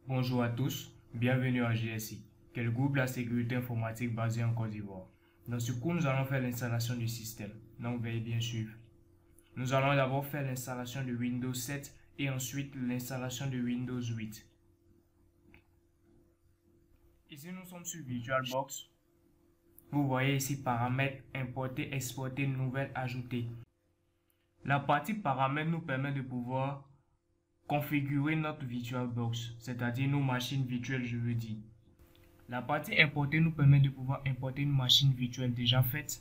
Bonjour à tous, bienvenue à GSI, qui est le groupe de la sécurité informatique basé en Côte d'Ivoire. Dans ce cours, nous allons faire l'installation du système, donc veuillez bien suivre. Nous allons d'abord faire l'installation de Windows 7 et ensuite l'installation de Windows 8. Ici, nous sommes sur VirtualBox. Vous voyez ici paramètres, importer, exporter, nouvelles, ajouter. La partie paramètres nous permet de pouvoir configurer notre VirtualBox, c'est-à-dire nos machines virtuelles, je veux dire. La partie importer nous permet de pouvoir importer une machine virtuelle déjà faite.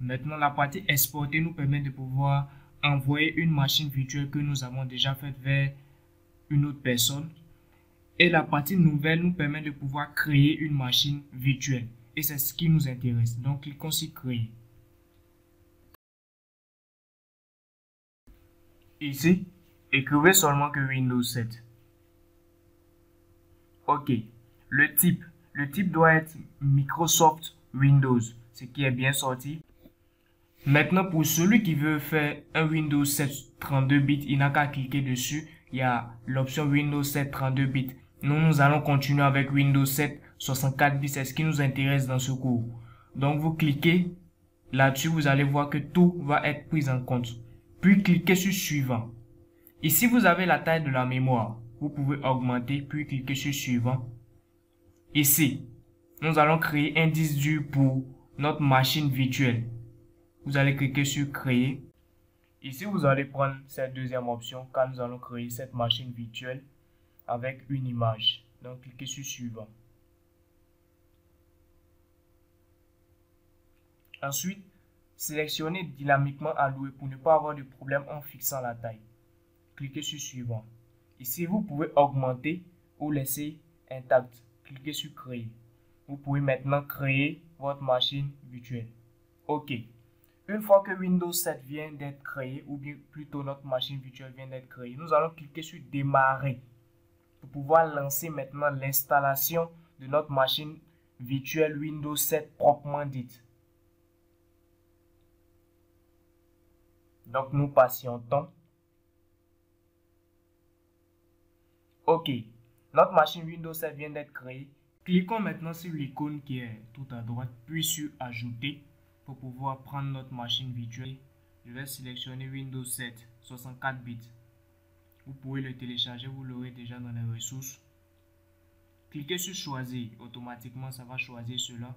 Maintenant, la partie exporter nous permet de pouvoir envoyer une machine virtuelle que nous avons déjà faite vers une autre personne. Et la partie nouvelle nous permet de pouvoir créer une machine virtuelle. Et c'est ce qui nous intéresse. Donc, cliquons sur créer. Ici, écrivez seulement que Windows 7. OK. Le type doit être Microsoft Windows, ce qui est bien sorti. Maintenant, pour celui qui veut faire un Windows 7 32 bits, il n'a qu'à cliquer dessus. Il y a l'option Windows 7 32 bits. Nous allons continuer avec Windows 7 64 bits. C'est ce qui nous intéresse dans ce cours. Donc, vous cliquez là-dessus, vous allez voir que tout va être pris en compte. Puis, cliquez sur Suivant. Ici, vous avez la taille de la mémoire. Vous pouvez augmenter, puis cliquer sur Suivant. Ici, nous allons créer un disque dur pour notre machine virtuelle. Vous allez cliquer sur Créer. Ici, vous allez prendre cette deuxième option car nous allons créer cette machine virtuelle avec une image. Donc, cliquez sur Suivant. Ensuite, sélectionnez dynamiquement alloué pour ne pas avoir de problème en fixant la taille. Cliquez sur Suivant. Ici, vous pouvez augmenter ou laisser intact. Cliquez sur Créer. Vous pouvez maintenant créer votre machine virtuelle. OK. Une fois que Windows 7 vient d'être créé, ou bien plutôt notre machine virtuelle vient d'être créée, nous allons cliquer sur Démarrer pour pouvoir lancer maintenant l'installation de notre machine virtuelle Windows 7 proprement dite. Donc, nous patientons. OK. Notre machine Windows 7 vient d'être créée. Cliquons maintenant sur l'icône qui est tout à droite, puis sur Ajouter pour pouvoir prendre notre machine virtuelle. Je vais sélectionner Windows 7 64 bits. Vous pouvez le télécharger, vous l'aurez déjà dans les ressources. Cliquez sur Choisir. Automatiquement, ça va choisir cela.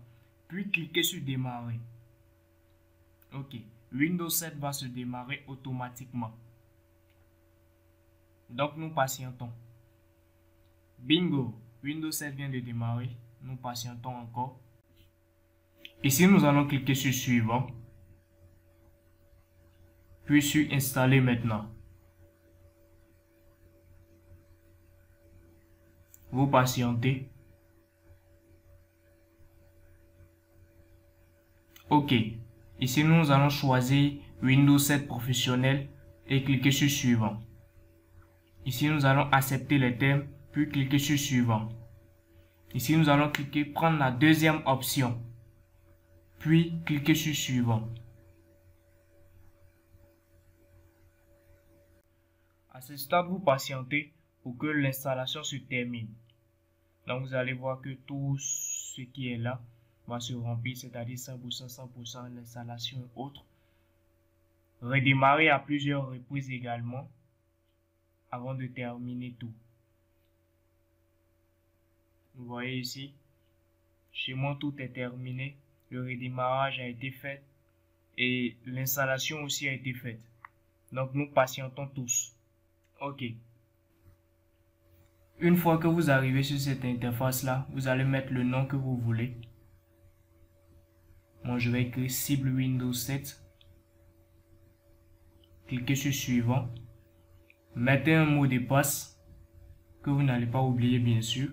Puis cliquez sur Démarrer. OK. Windows 7 va se démarrer automatiquement. Donc, nous patientons. Bingo! Windows 7 vient de démarrer. Nous patientons encore. Ici, nous allons cliquer sur Suivant. Puis sur Installer maintenant. Vous patientez. OK. Ici, nous allons choisir Windows 7 professionnel et cliquer sur Suivant. Ici, nous allons accepter les termes, puis cliquer sur Suivant. Ici, nous allons cliquer prendre la deuxième option, puis cliquer sur Suivant. À ce stade, vous patientez pour que l'installation se termine. Donc, vous allez voir que tout ce qui est là va se remplir, c'est-à-dire 100%, 100%, l'installation et autres. Redémarrer à plusieurs reprises également avant de terminer tout. Vous voyez ici, chez moi tout est terminé, le redémarrage a été fait et l'installation aussi a été faite. Donc nous patientons tous. OK. Une fois que vous arrivez sur cette interface là, vous allez mettre le nom que vous voulez. Moi je vais écrire cible Windows 7. Cliquez sur Suivant. Mettez un mot de passe que vous n'allez pas oublier bien sûr.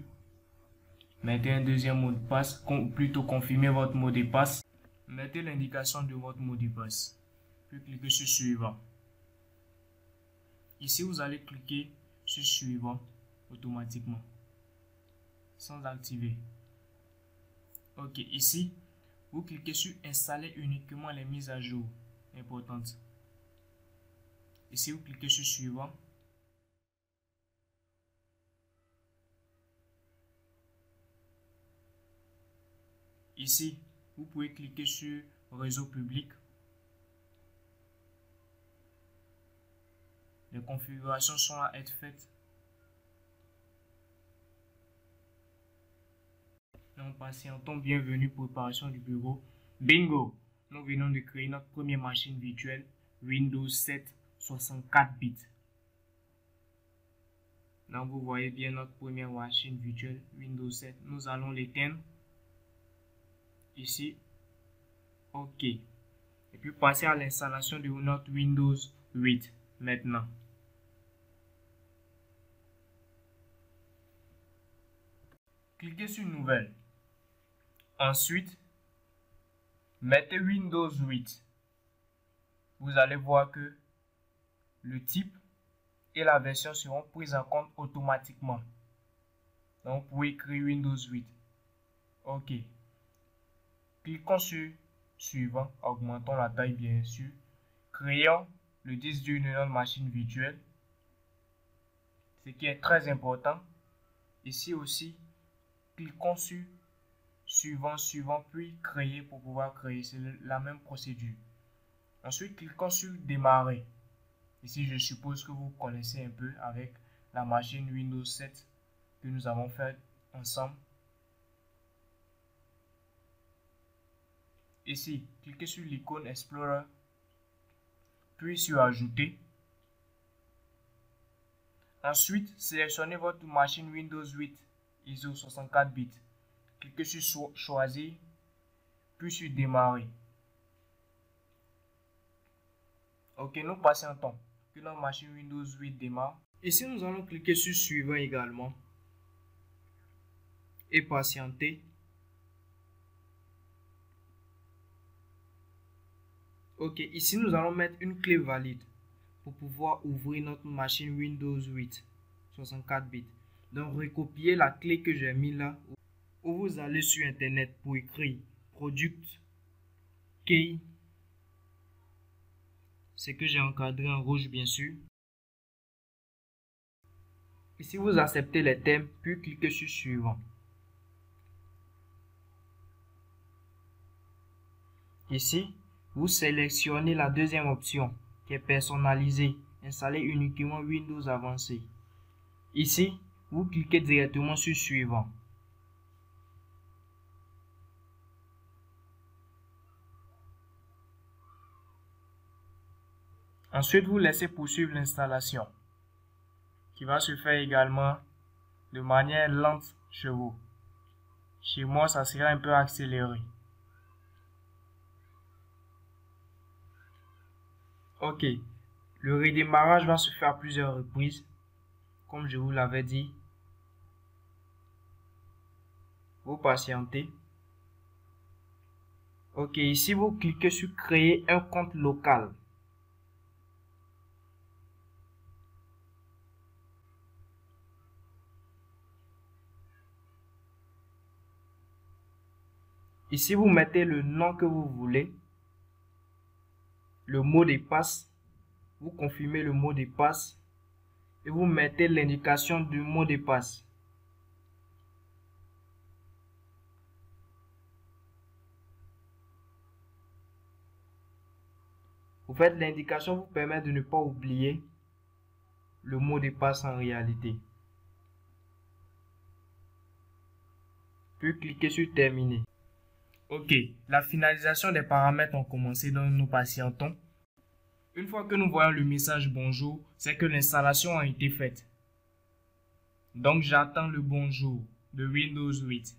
Mettez un deuxième mot de passe, ou plutôt confirmez votre mot de passe. Mettez l'indication de votre mot de passe. Puis cliquez sur Suivant. Ici, vous allez cliquer sur Suivant automatiquement, sans activer. OK, ici, vous cliquez sur Installer uniquement les mises à jour importantes. Ici, vous cliquez sur Suivant. Ici, vous pouvez cliquer sur réseau public. Les configurations sont à être faites. Nous patientons, bienvenue, préparation du bureau. Bingo! Nous venons de créer notre première machine virtuelle Windows 7 64 bits. Donc vous voyez bien notre première machine virtuelle Windows 7. Nous allons l'éteindre. Ici. OK. Et puis passer à l'installation de notre Windows 8 maintenant. Cliquez sur Nouvelle. Ensuite, mettez Windows 8. Vous allez voir que le type et la version seront prises en compte automatiquement. Donc, vous pouvez écrire Windows 8. OK. Cliquons sur Suivant. Augmentons la taille, bien sûr. Créons le disque dur de notre machine virtuelle. Ce qui est très important. Ici aussi, cliquons sur Suivant, puis Créer pour pouvoir créer. C'est la même procédure. Ensuite, cliquons sur Démarrer. Ici, je suppose que vous connaissez un peu avec la machine Windows 7 que nous avons fait ensemble. Ici, cliquez sur l'icône Explorer, puis sur Ajouter. Ensuite, sélectionnez votre machine Windows 8 ISO 64 bits. Cliquez sur Choisir, puis sur Démarrer. OK, nous patientons que notre machine Windows 8 démarre. Ici, nous allons cliquer sur Suivant également et patienter. OK, ici, nous allons mettre une clé valide pour pouvoir ouvrir notre machine Windows 8 64 bits. Donc, recopiez la clé que j'ai mis là, ou vous allez sur Internet pour écrire Product Key. C'est que j'ai encadré en rouge, bien sûr. Ici, vous acceptez les thèmes, puis cliquez sur Suivant. Ici, vous sélectionnez la deuxième option qui est personnalisée, installer uniquement Windows avancé. Ici, vous cliquez directement sur Suivant. Ensuite, vous laissez poursuivre l'installation qui va se faire également de manière lente chez vous. Chez moi, ça sera un peu accéléré. OK. Le redémarrage va se faire à plusieurs reprises, comme je vous l'avais dit. Vous patientez. OK. Ici, vous cliquez sur Créer un compte local. Ici, vous mettez le nom que vous voulez, le mot de passe, vous confirmez le mot de passe et vous mettez l'indication du mot de passe. Vous faites l'indication vous permet de ne pas oublier le mot de passe en réalité. Puis cliquez sur Terminer. OK, la finalisation des paramètres ont commencé, donc nous patientons. Une fois que nous voyons le message bonjour, c'est que l'installation a été faite. Donc j'attends le bonjour de Windows 8.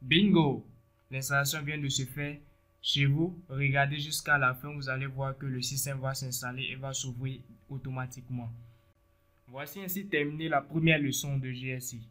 Bingo! L'installation vient de se faire. Chez vous, regardez jusqu'à la fin, vous allez voir que le système va s'installer et va s'ouvrir automatiquement. Voici ainsi terminé la première leçon de GSI.